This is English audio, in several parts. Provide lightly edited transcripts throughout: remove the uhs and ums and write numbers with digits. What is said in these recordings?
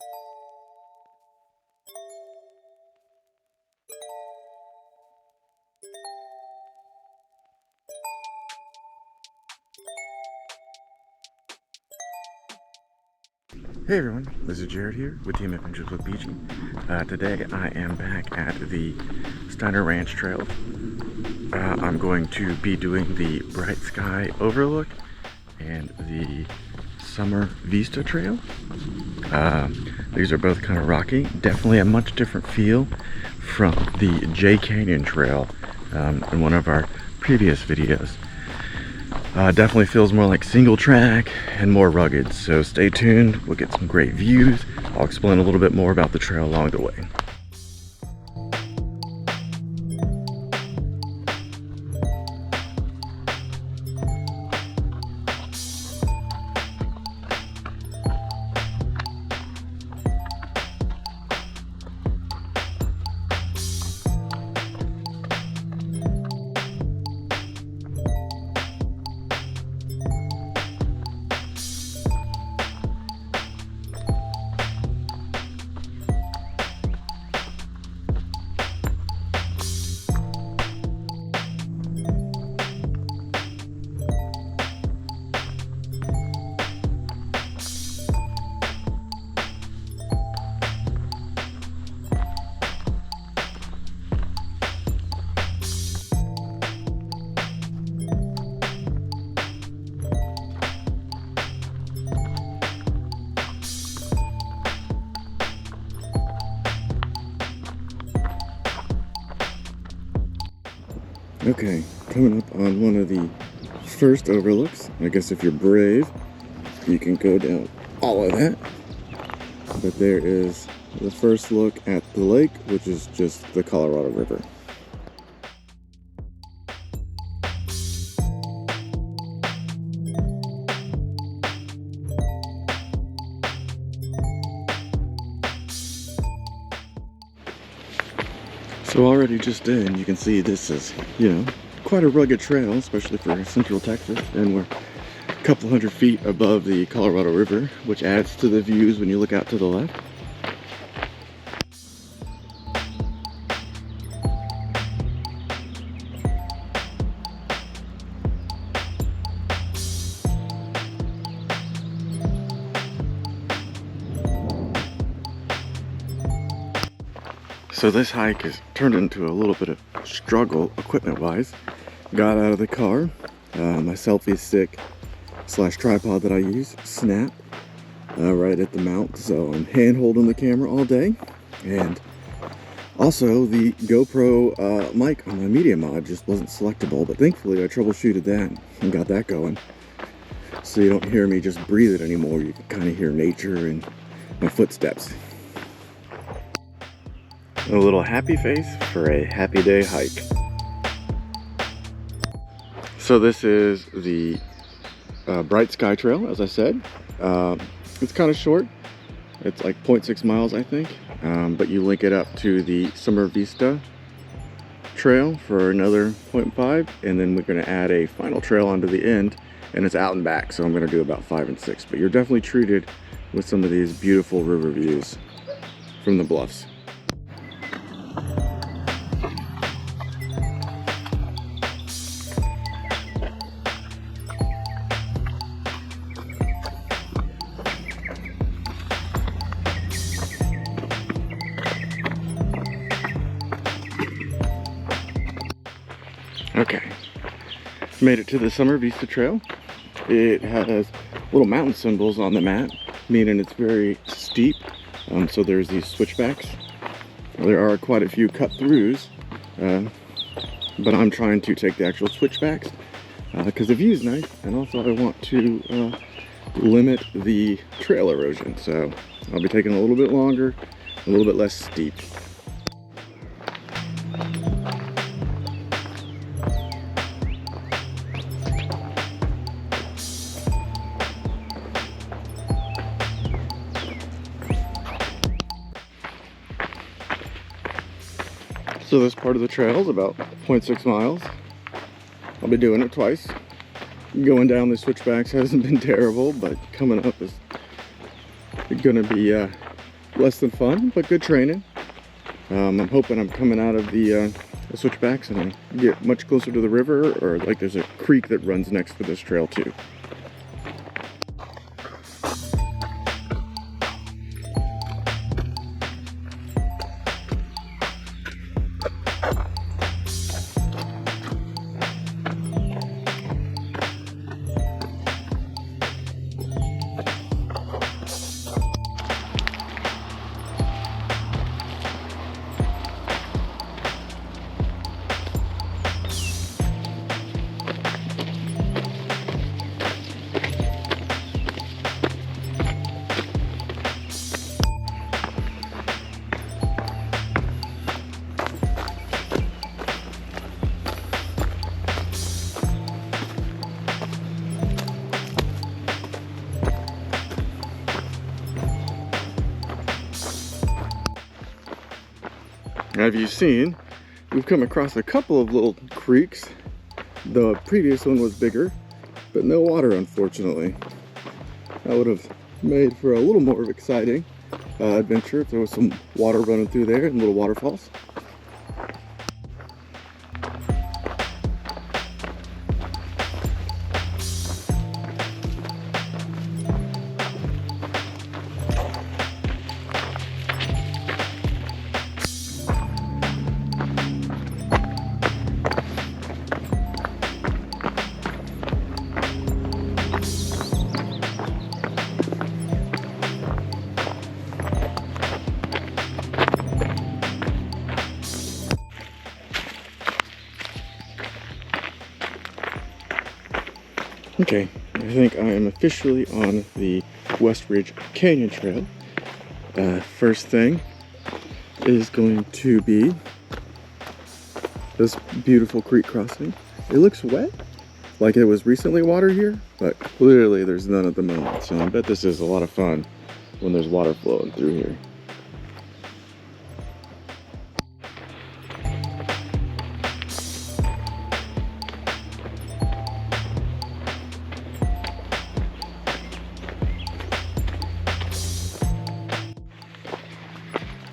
Hey everyone, this is Jared here with Team Adventures with Beachy. Today I am back at the Steiner Ranch Trail. I'm going to be doing the Bright Sky Overlook and the Summer Vista Trail. These are both kind of rocky, definitely a much different feel from the J Canyon Trail in one of our previous videos. Definitely feels more like single track and more rugged, so stay tuned. We'll get some great views. I'll explain a little bit more about the trail along the way. Okay, coming up on one of the first overlooks. I guess if you're brave, you can go down all of that. But there is the first look at the lake, which is just the Colorado River. So already just in, you can see this is, quite a rugged trail, especially for central Texas, and we're a couple hundred feet above the Colorado River, which adds to the views when you look out to the left. So this hike has turned into a little bit of struggle equipment-wise. Got out of the car, my selfie stick / tripod that I use snapped right at the mount, so I'm hand holding the camera all day. And also the GoPro mic on my media mod just wasn't selectable, but thankfully I troubleshooted that and got that going. So you don't hear me just breathe it anymore, you can kind of hear nature and my footsteps. A little happy face for a happy day hike. So this is the Bright Sky Trail, as I said. It's kind of short. It's like 0.6 miles, I think. But you link it up to the Summer Vista Trail for another 0.5. And then we're going to add a final trail onto the end. And it's out and back, so I'm going to do about 5 and 6. But you're definitely treated with some of these beautiful river views from the bluffs. Okay, made it to the Summer Vista Trail. It has little mountain symbols on the map, meaning it's very steep. So there's these switchbacks. There are quite a few cut throughs, but I'm trying to take the actual switchbacks because the view is nice, and also I want to limit the trail erosion. So I'll be taking a little bit longer, a little bit less steep. So this part of the trail is about 0.6 miles. I'll be doing it twice. Going down the switchbacks hasn't been terrible, but coming up is gonna be less than fun, but good training. I'm hoping I'm coming out of the switchbacks and I get much closer to the river, or like there's a creek that runs next to this trail too. As you've seen, we've come across a couple of little creeks. The previous one was bigger, but no water, unfortunately. That would have made for a little more exciting adventure if there was some water running through there and little waterfalls. Okay, I think I am officially on the West Ridge Canyon Trail. First thing is going to be this beautiful creek crossing. It looks wet, like it was recently water here, but clearly there's none at the moment. So I bet this is a lot of fun when there's water flowing through here.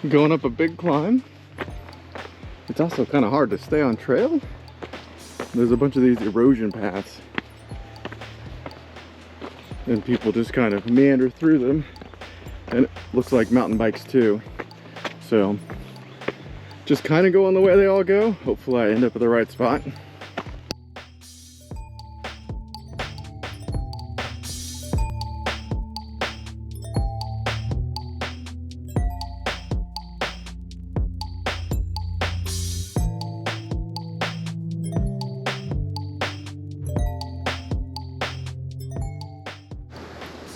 Going up a big climb. It's also kind of hard to stay on trail. There's a bunch of these erosion paths, and people just kind of meander through them, and it looks like mountain bikes too. So just kind of going the way they all go. Hopefully I end up at the right spot.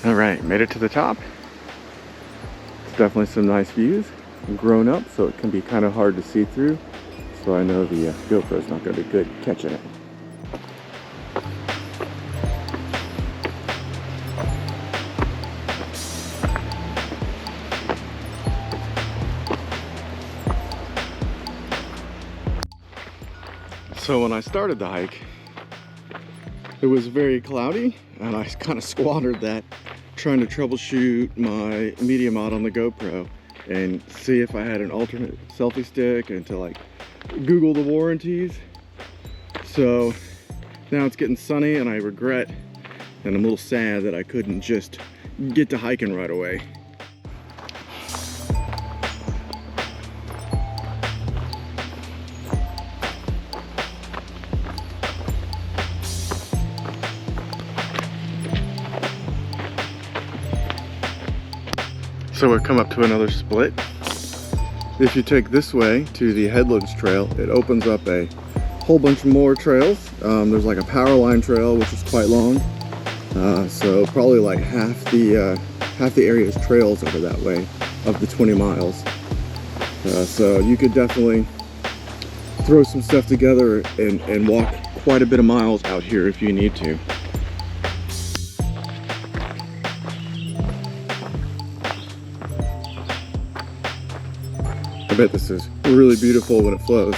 All right, made it to the top. It's definitely some nice views. I'm grown up, so it can be kind of hard to see through. So I know the GoPro's not going to be good catching it. So when I started the hike, it was very cloudy, and I kind of squandered that trying to troubleshoot my media mod on the GoPro and see if I had an alternate selfie stick and to like Google the warranties. So now it's getting sunny and I regret and I'm a little sad that I couldn't just get to hiking right away. So we've come up to another split. If you take this way to the Headlands Trail, it opens up a whole bunch more trails. There's like a power line trail, which is quite long. So probably like half the area's trails over that way of the 20 miles. So you could definitely throw some stuff together and walk quite a bit of miles out here if you need to. I bet this is really beautiful when it flows.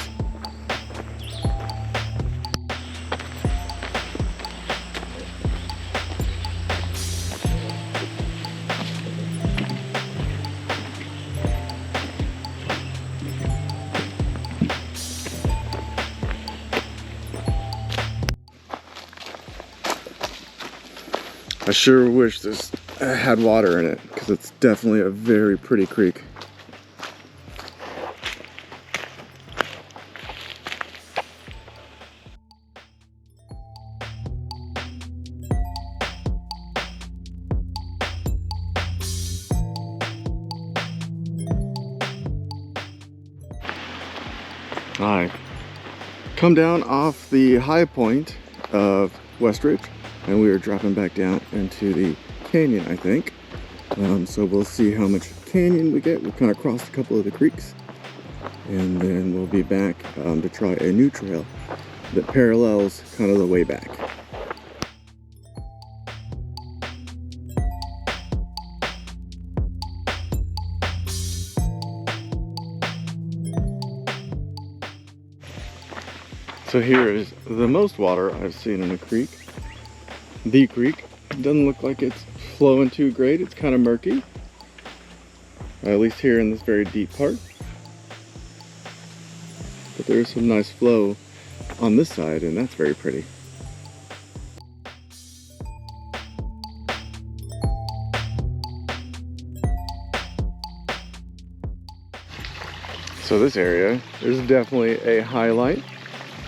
I sure wish this had water in it, because it's definitely a very pretty creek. I come down off the high point of West Ridge, and we are dropping back down into the canyon, I think. So we'll see how much canyon we get. We kind of crossed a couple of the creeks, and then we'll be back to try a new trail that parallels kind of the way back. So here is the most water I've seen in a creek. The creek doesn't look like it's flowing too great. It's kind of murky, at least here in this very deep part. But there's some nice flow on this side, and that's very pretty. So this area is definitely a highlight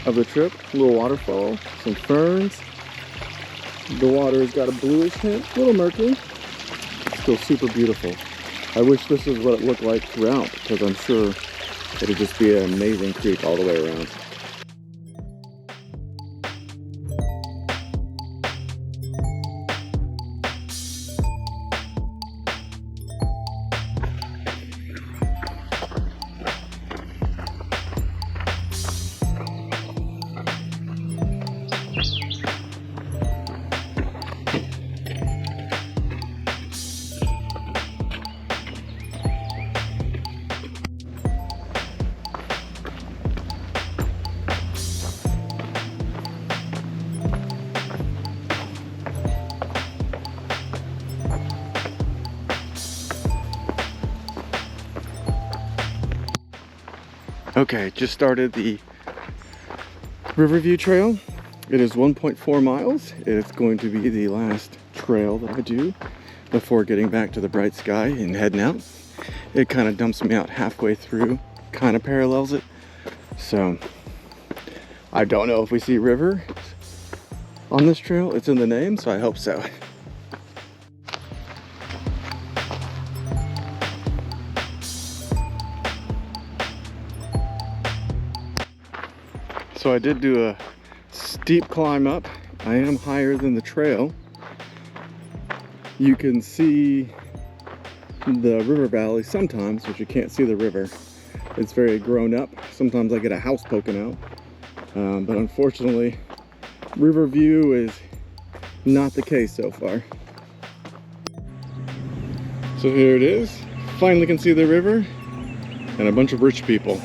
of the trip. A little waterfall, some ferns. The water has got a bluish tint, a little murky. Still super beautiful. I wish this is what it looked like throughout, because I'm sure it'd just be an amazing creek all the way around. Okay, just started the Riverview Trail. It is 1.4 miles. It's going to be the last trail that I do before getting back to the Bright Sky and heading out. It kind of dumps me out halfway through, kind of parallels it. So I don't know if we see river on this trail. It's in the name, so I hope so. So I did do a steep climb up. I am higher than the trail. You can see the river valley sometimes, but you can't see the river. It's very grown up. Sometimes I get a house poking out. But unfortunately, river view is not the case so far. So here it is. Finally can see the river and a bunch of rich people.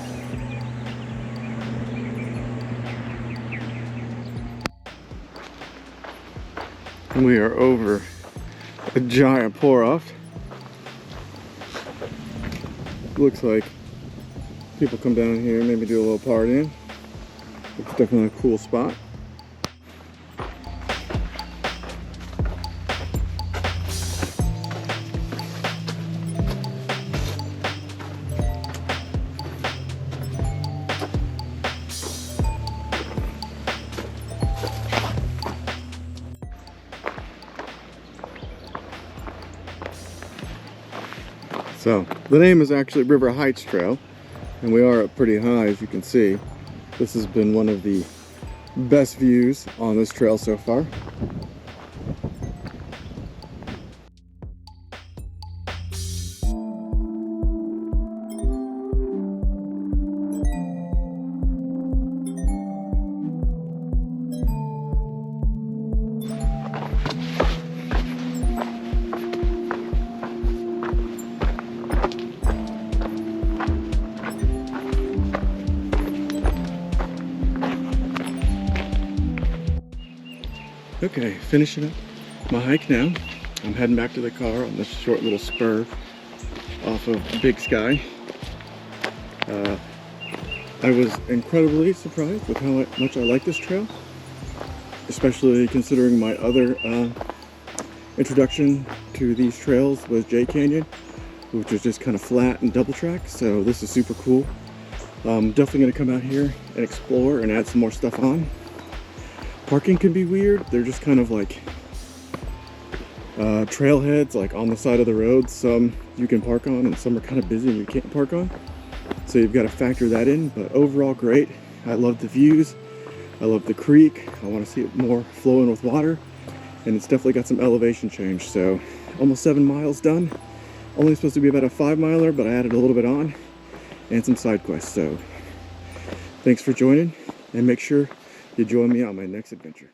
We are over a giant pour-off. Looks like people come down here, maybe do a little partying. It's definitely a cool spot. So, the name is actually River Heights Trail, and we are up pretty high, as you can see. This has been one of the best views on this trail so far. Okay, finishing up my hike now. I'm heading back to the car on this short little spur off of Big Sky. I was incredibly surprised with how much I like this trail, especially considering my other introduction to these trails was J Canyon, which was just kind of flat and double track. So this is super cool. Definitely gonna come out here and explore and add some more stuff on. Parking can be weird. They're just kind of like trailheads, like on the side of the road. Some you can park on and some are kind of busy and you can't park on. So you've got to factor that in, but overall great. I love the views. I love the creek. I want to see it more flowing with water, and it's definitely got some elevation change. So almost 7 miles done. Only supposed to be about a 5-miler, but I added a little bit on and some side quests. So thanks for joining, and make sure you join me on my next adventure.